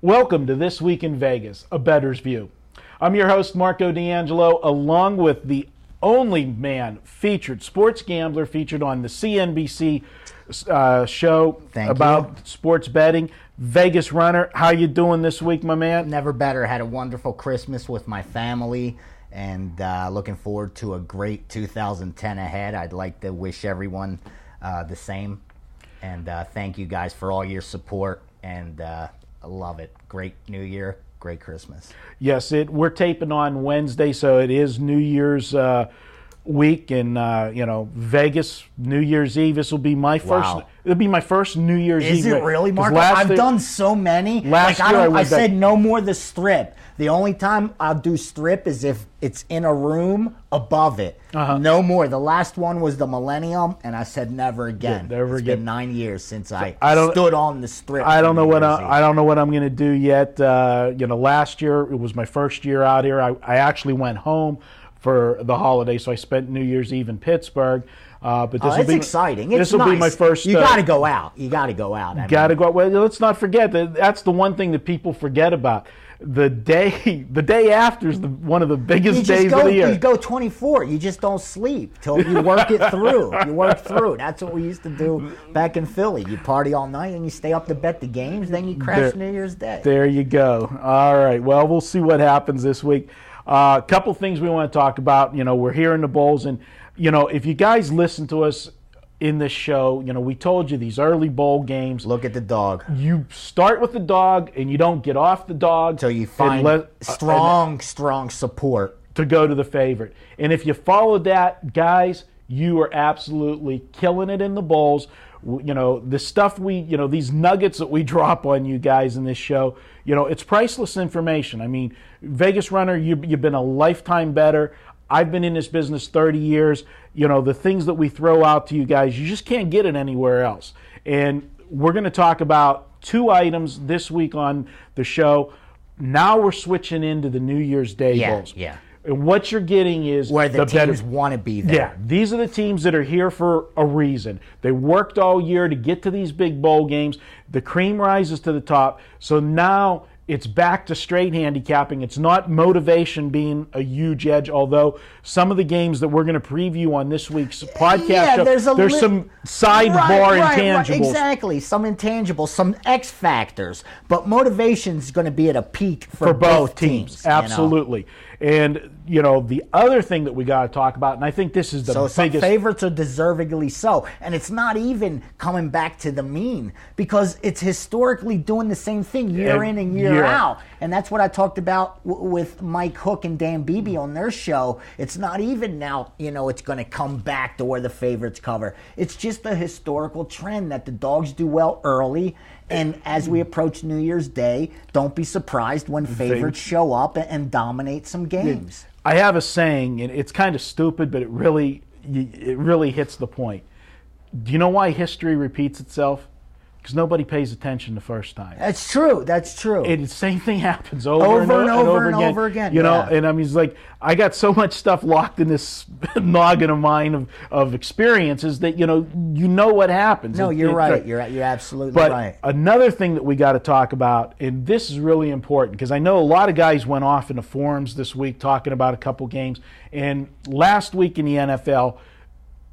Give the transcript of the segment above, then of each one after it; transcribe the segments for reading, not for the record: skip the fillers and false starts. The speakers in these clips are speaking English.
Welcome to This Week in Vegas, a Bettor's View. I'm your host, Marco D'Angelo, along with the only man featured, sports gambler featured on the CNBC show about sports betting, Vegas Runner. How you doing this week, my man? Never better. Had a wonderful Christmas with my family and looking forward to a great 2010 ahead. I'd like to wish everyone the same. And thank you guys for all your support. And I love it. Great New Year, great Christmas. Yes, we're taping on Wednesday, so it is New Year's week in Vegas, New Year's Eve. This will be my first. Wow. It'll be my first New Year's Eve. Is it really, Marco? I've done so many. I said no more the Strip. The only time I'll do Strip is if it's in a room above it. No more. The last one was the Millennium, and I said never again. Yeah, never it's again. Been 9 years since I stood on the Strip. I don't know what I'm going to do yet. Last year it was my first year out here. I actually went home for the holiday, so I spent New Year's Eve in Pittsburgh. But this will be exciting. This will be my first. You got to go out. You got to go out. Got to go. Well, let's not forget that's the one thing that people forget about. The day after is one of the biggest days of the year. You go 24. You just don't sleep till you work it through. You work through. That's what we used to do back in Philly. You party all night and you stay up to bet the games. Then you crash New Year's Day. There you go. All right. Well, we'll see what happens this week. A couple things we want to talk about. We're here in the bowls, and if you guys listen to us in this show, we told you these early bowl games. Look at the dog. You start with the dog, and you don't get off the dog until you find strong support to go to the favorite. And if you follow that, guys, you are absolutely killing it in the bowls. The stuff these nuggets that we drop on you guys in this show, it's priceless information. I mean, Vegas Runner, you've been a lifetime bettor. I've been in this business 30 years. The things that we throw out to you guys, you just can't get it anywhere else. And we're going to talk about two items this week on the show. Now we're switching into the New Year's Day bowls. Yeah. And what you're getting is where the teams want to be there. Yeah, these are the teams that are here for a reason. They worked all year to get to these big bowl games. The cream rises to the top. So now it's back to straight handicapping. It's not motivation being a huge edge, although some of the games that we're going to preview on this week's podcast, there's some sidebar intangibles. Right, exactly, some intangibles, some X factors. But motivation is going to be at a peak for both teams. Absolutely. And, the other thing that we got to talk about, and I think this is the biggest. Some favorites are deservedly so. And it's not even coming back to the mean because it's historically doing the same thing year in and year out. And that's what I talked about with Mike Hook and Dan Beebe on their show. It's not even now, it's going to come back to where the favorites cover. It's just a historical trend that the dogs do well early. And as we approach New Year's Day, don't be surprised when favorites show up and dominate some games. I have a saying, and it's kind of stupid, but it really hits the point. Do you know why history repeats itself? Because nobody pays attention the first time. That's true. And the same thing happens over and over again. And I mean, it's like I got so much stuff locked in this noggin of mine of experiences that you know what happens. No, you're right. You're absolutely right. But another thing that we got to talk about, and this is really important because I know a lot of guys went off in the forums this week talking about a couple games, and last week in the NFL,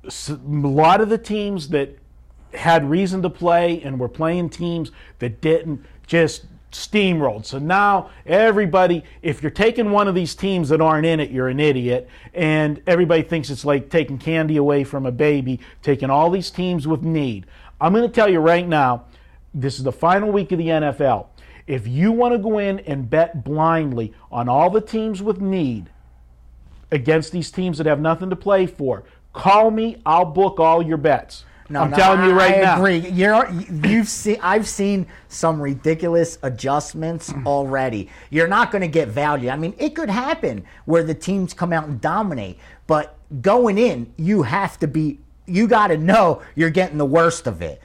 a lot of the teams that had reason to play and were playing teams that didn't, just steamrolled. So now everybody, if you're taking one of these teams that aren't in it, you're an idiot. And everybody thinks it's like taking candy away from a baby, taking all these teams with need. I'm going to tell you right now, this is the final week of the NFL. If you want to go in and bet blindly on all the teams with need against these teams that have nothing to play for, call me, I'll book all your bets. I'm telling you right now. I agree. I've seen some ridiculous adjustments already. You're not going to get value. I mean, it could happen where the teams come out and dominate, but going in, you got to know you're getting the worst of it.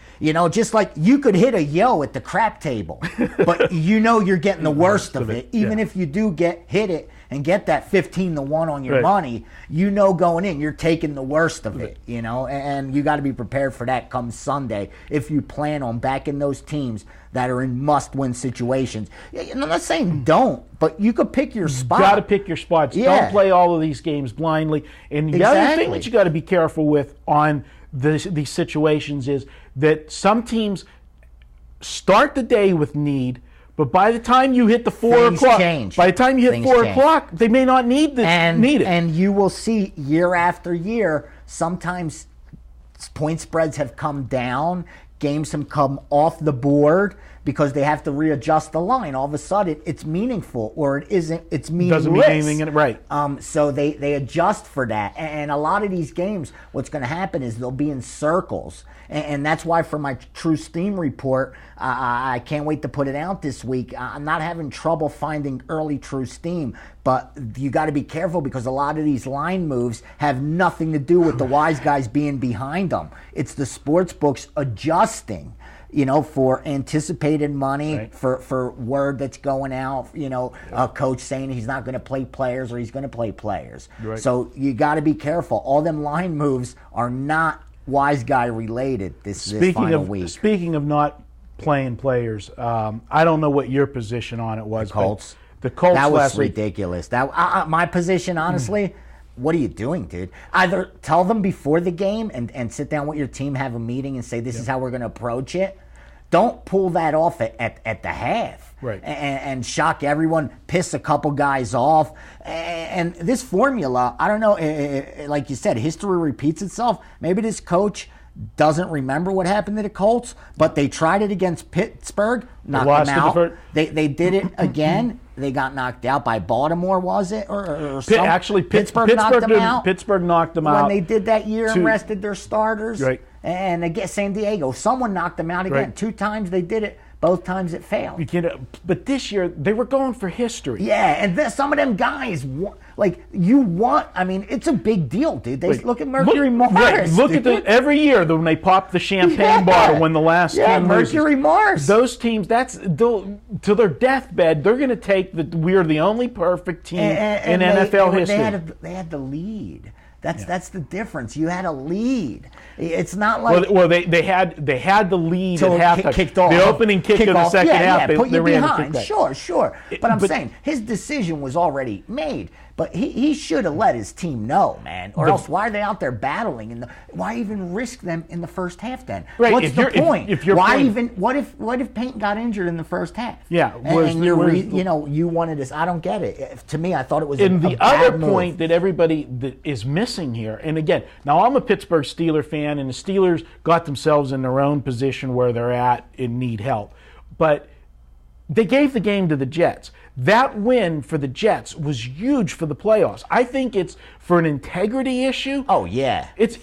Just like you could hit a yo at the crap table, but you're getting the worst of it. Even if you do hit it and get that 15-1 on your money, you know going in, you're taking the worst of it, you know, and you got to be prepared for that come Sunday if you plan on backing those teams that are in must-win situations. I'm not saying don't, but you could pick your spot. You got to pick your spots. Yeah. Don't play all of these games blindly. And the other thing that you got to be careful with on these situations is that some teams start the day with need, but by the time you hit the 4 o'clock, by the time you hit 4 o'clock, they may not need it. And you will see year after year, sometimes point spreads have come down, games have come off the board because they have to readjust the line. All of a sudden, it's meaningful, or it isn't. It's meaningless. Doesn't mean anything in it, right? So they adjust for that. And a lot of these games, what's going to happen is they'll be in circles. And that's why for my True Steam report, I can't wait to put it out this week. I'm not having trouble finding early True Steam, but you got to be careful because a lot of these line moves have nothing to do with the wise guys being behind them. It's the sports books adjusting, you know, for anticipated money, for word that's going out, you know, a coach saying he's not going to play players or he's going to play players. Right. So you got to be careful. All them line moves are not wise guy related this final week. Speaking of not playing players, I don't know what your position on it was. The Colts. The Colts that was last ridiculous. That my position, honestly. What are you doing, dude? Either tell them before the game and sit down with your team, have a meeting, and say this is how we're going to approach it. Don't pull that off at the half, and shock everyone, piss a couple guys off. And this formula, I don't know, like you said, history repeats itself. Maybe this coach doesn't remember what happened to the Colts, but they tried it against Pittsburgh, knocked them out. They did it again. They got knocked out by Baltimore, was it? Or actually, Pittsburgh knocked them out. Pittsburgh knocked them out. When they did that year and rested their starters. Right. And again, San Diego, someone knocked them out again. Right. 2 times they did it. Both times it failed. But this year, they were going for history. Yeah, and some of them guys, I mean, it's a big deal, dude. Look at Mercury Mars. Right. Look at every year when they pop the champagne bottle when the last team Mercury Mars. Those teams, to their deathbed, they're going to take we're the only perfect team in NFL history. They had the lead. That's the difference. You had a lead. It's not like they had the lead at halftime. Kicked off. The opening kick of the second half. Put you ran behind. Sure. But I'm saying his decision was already made. But he should have let his team know, man. Or else why are they out there battling? Why even risk them in the first half then? Right. What's the point? What if Payton got injured in the first half? Yeah. You wanted this. I don't get it. To me, I thought it was a the other point that everybody that is missing here, and again, now I'm a Pittsburgh Steelers fan, and the Steelers got themselves in their own position where they're at and need help. But they gave the game to the Jets. That win for the Jets was huge for the playoffs. I think it's for an integrity issue. Oh, yeah. It's,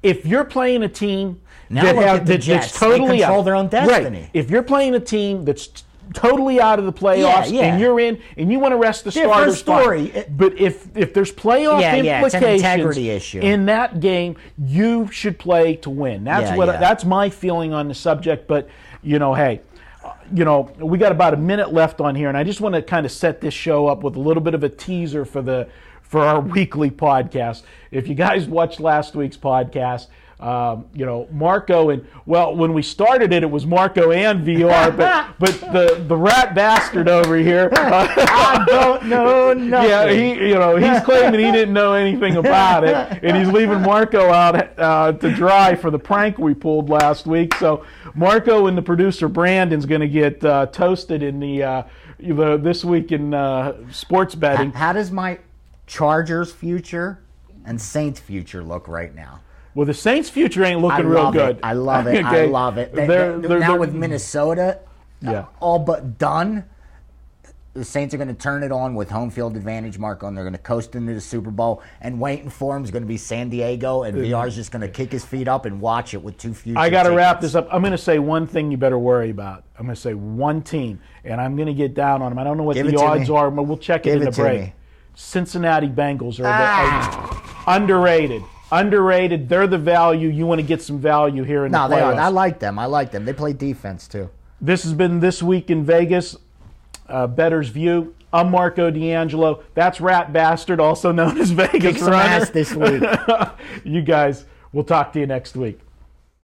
if you're playing a team that's totally they control their own destiny. Right. If you're playing a team that's totally out of the playoffs and you're in and you want to rest the starters, but if there's playoff implications, it's an integrity issue. In that game, you should play to win. That's my feeling on the subject. But hey, we got about a minute left on here, and I just want to kind of set this show up with a little bit of a teaser for our weekly podcast. If you guys watched last week's podcast, Marco when we started it was Marco and VR, but the rat bastard over here, I don't know nothing. Yeah, he's claiming he didn't know anything about it, and he's leaving Marco out to dry for the prank we pulled last week. So Marco and the producer Brandon's going to get toasted in the this week in sports betting. How does my Chargers future and Saints future look right now? Well, the Saints' future ain't looking real good. I love it. Okay. I love it. Now with Minnesota all but done, the Saints are going to turn it on with home field advantage, Marco, and they're going to coast into the Super Bowl. And waiting for them is going to be San Diego, and VR's just going to kick his feet up and watch it with 2 future I got to wrap this up. I'm going to say one thing you better worry about. I'm going to say one team, and I'm going to get down on them. I don't know what the odds are, but we'll check it in the break. Cincinnati Bengals are underrated. Underrated. They're the value. You want to get some value here in the playoffs. No, they are. I like them. They play defense, too. This has been This Week in Vegas. Bettors View. I'm Marco D'Angelo. That's Rat Bastard, also known as Vegas Kick some Runner. ass this week. You guys, we'll talk to you next week.